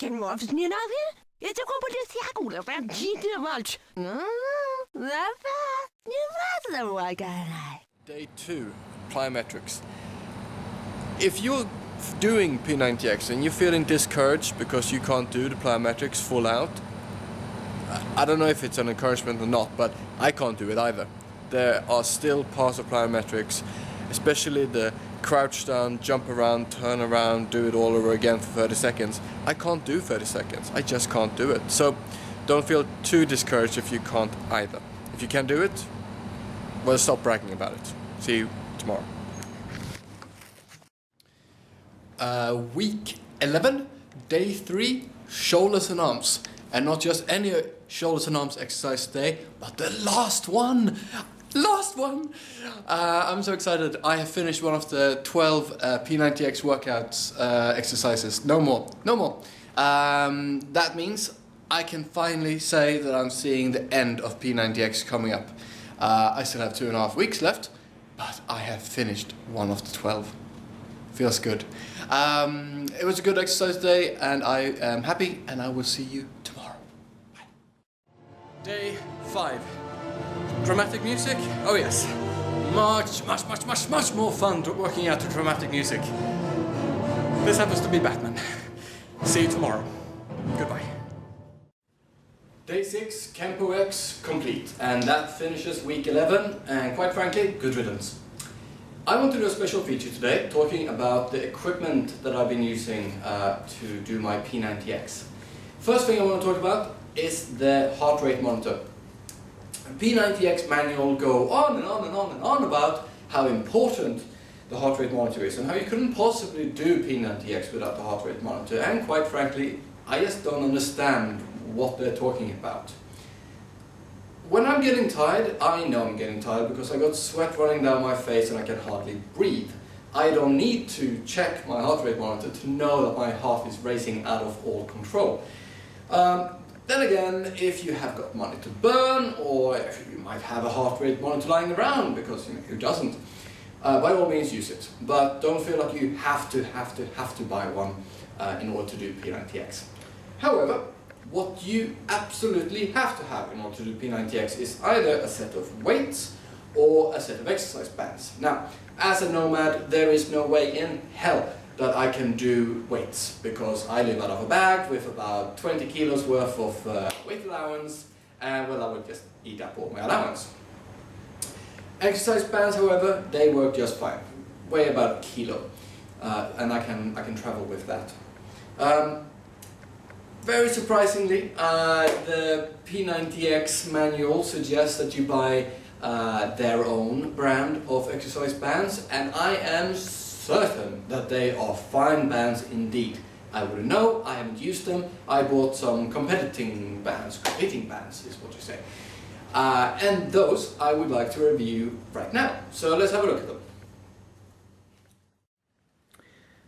Can you offer me another? It's a couple of seconds of that cheating much. Day 2, plyometrics. If you're doing P90X and you're feeling discouraged because you can't do the plyometrics full out, I don't know if it's an encouragement or not, but I can't do it either. There are still parts of plyometrics, especially the crouch down, jump around, turn around, do it all over again for 30 seconds. I can't do 30 seconds. I just can't do it. So don't feel too discouraged if you can't either. If you can do it, well, stop bragging about it. See you tomorrow. Week 11, day 3, shoulders and arms. And not just any shoulders and arms exercise today, but the last one! Last one! I'm so excited. I have finished one of the 12 P90X workouts exercises. No more. No more. That means I can finally say that I'm seeing the end of P90X coming up. I still have 2.5 weeks left, but I have finished one of the 12. Feels good. It was a good exercise day, and I am happy, and I will see you tomorrow. Bye. Day 5. Dramatic music? Oh yes. Much more fun working out to dramatic music. This happens to be Batman. See you tomorrow. Goodbye. Day 6, Campo X complete, and that finishes week 11, and quite frankly, good riddance. I want to do a special feature today, talking about the equipment that I've been using to do my P90X. First thing I want to talk about is the heart rate monitor. P90X manual go on and on and on and on about how important the heart rate monitor is and how you couldn't possibly do P90X without the heart rate monitor, and quite frankly, I just don't understand what they're talking about. When I'm getting tired, I know I'm getting tired because I got sweat running down my face and I can hardly breathe. I don't need to check my heart rate monitor to know that my heart is racing out of all control. Then again, if you have got money to burn, or if you might have a heart rate monitor lying around, because who doesn't, by all means use it. But don't feel like you have to buy one in order to do P90X. However, what you absolutely have to have in order to do P90X is either a set of weights or a set of exercise bands. Now, as a Nomad, there is no way in hell that I can do weights, because I live out of a bag with about 20 kilos worth of weight allowance, and well, I would just eat up all my allowance. Exercise bands, however, they work just fine. Weigh about 1 kilo, and I can travel with that. Very surprisingly, the P90X manual suggests that you buy their own brand of exercise bands, and I am certain that they are fine bands indeed. I wouldn't know, I haven't used them. I bought some competing bands is what you say. And those I would like to review right now. So let's have a look at them.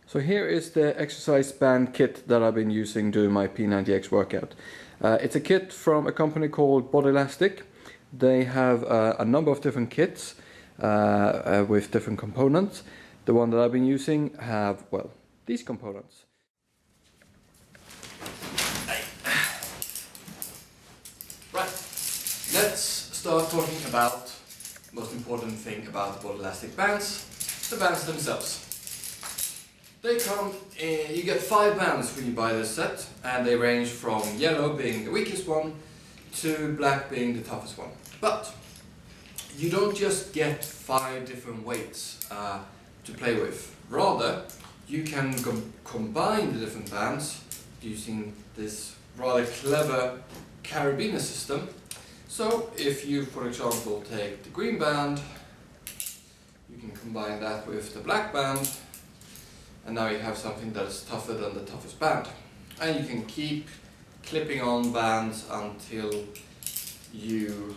So here is the exercise band kit that I've been using during my P90X workout. It's a kit from a company called Elastic. They have a number of different kits with different components. The one that I've been using have, well, these components. Right, let's start talking about the most important thing about the Elastic bands, the bands themselves. They come in, you get 5 bands when you buy this set, and they range from yellow being the weakest one to black being the toughest one. But you don't just get 5 different weights to play with. Rather, you can combine the different bands using this rather clever carabiner system. So if you, for example, take the green band, you can combine that with the black band, and now you have something that is tougher than the toughest band. And you can keep clipping on bands until you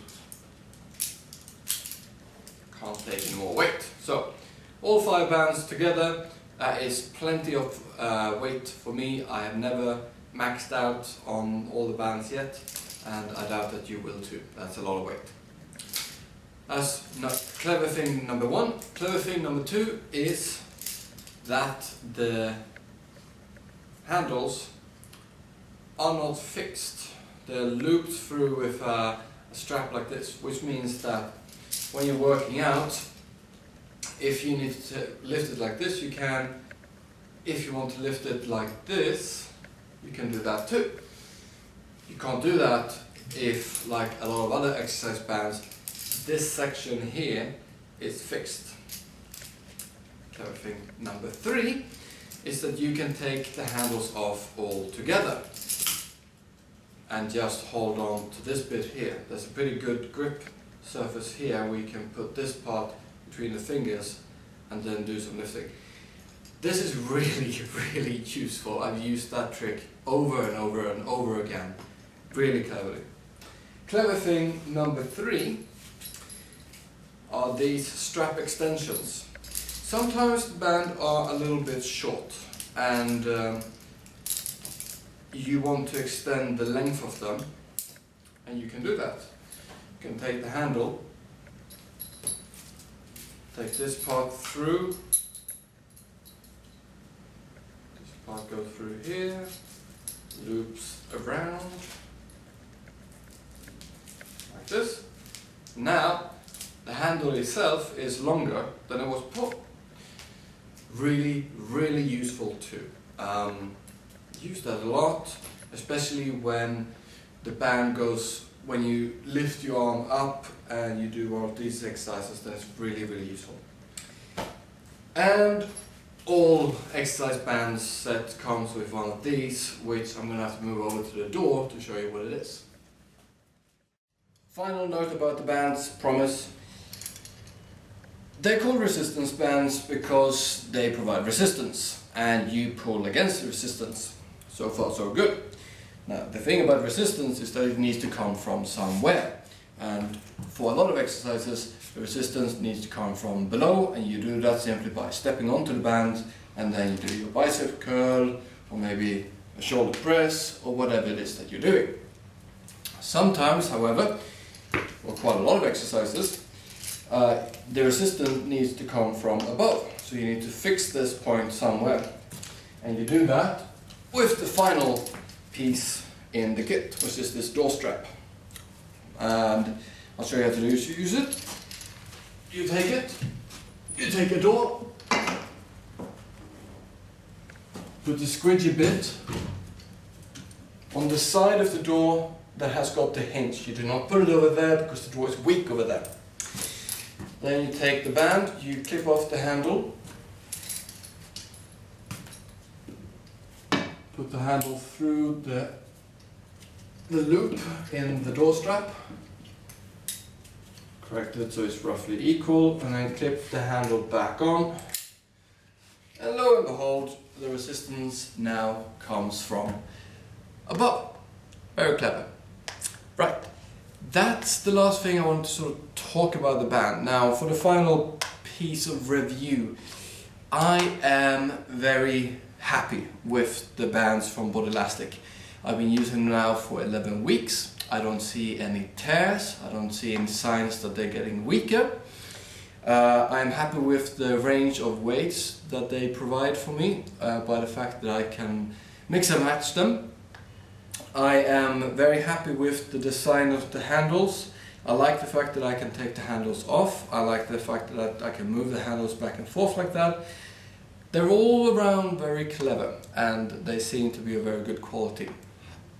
can't take any more weight. So all 5 bands together, that is plenty of weight for me. I have never maxed out on all the bands yet, and I doubt that you will too. That's a lot of weight. That's clever thing number 1. Clever thing number 2 is that the handles are not fixed. They're looped through with a strap like this, which means that when you're working out, if you need to lift it like this, you can. If you want to lift it like this, you can do that too. You can't do that if, like a lot of other exercise bands, this section here is fixed. Clever thing number 3 is that you can take the handles off altogether and just hold on to this bit here. There's a pretty good grip surface here where you can put this part between the fingers and then do some lifting. This is really, really useful. I've used that trick over and over and over again, really cleverly. Clever thing number 3 are these strap extensions. Sometimes the band are a little bit short and you want to extend the length of them, and you can do that. You can take the handle, take this part through, this part goes through here, loops around, like this. Now the handle itself is longer than it was before. Really, really useful too. Use that a lot, especially when the band goes, when you lift your arm up and you do one of these exercises, then it's really, really useful. And all exercise bands set comes with one of these, which I'm going to have to move over to the door to show you what it is. Final note about the bands, promise. They're called resistance bands because they provide resistance and you pull against the resistance. So far so good. Now the thing about resistance is that it needs to come from somewhere, and for a lot of exercises the resistance needs to come from below, and you do that simply by stepping onto the band and then you do your bicep curl or maybe a shoulder press or whatever it is that you're doing. Sometimes, however, or quite a lot of exercises, the resistance needs to come from above, so you need to fix this point somewhere, and you do that with the final piece in the kit, which is this door strap. And I'll show you how to use it. You take it, you take a door, put the squidgy bit on the side of the door that has got the hinge. You do not put it over there because the door is weak over there. Then you take the band, you clip off the handle, put the handle through the loop in the door strap, correct it so it's roughly equal, and then clip the handle back on, and lo and behold, the resistance now comes from above. Very clever. Right, that's the last thing I want to sort of talk about the band. Now for the final piece of review, I am very happy with the bands from Bodylastic. I've been using them now for 11 weeks. I don't see any tears, I don't see any signs that they're getting weaker. I'm happy with the range of weights that they provide for me by the fact that I can mix and match them. I am very happy with the design of the handles. I like the fact that I can take the handles off. I like the fact that I can move the handles back and forth like that. They're all around very clever and they seem to be of very good quality.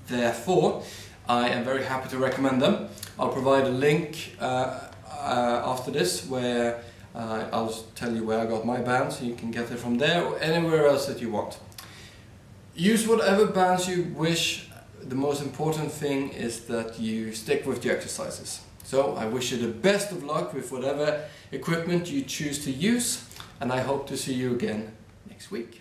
Therefore, I am very happy to recommend them. I'll provide a link after this where I'll tell you where I got my band, so you can get it from there or anywhere else that you want. Use whatever bands you wish. The most important thing is that you stick with the exercises. So I wish you the best of luck with whatever equipment you choose to use, and I hope to see you again next week.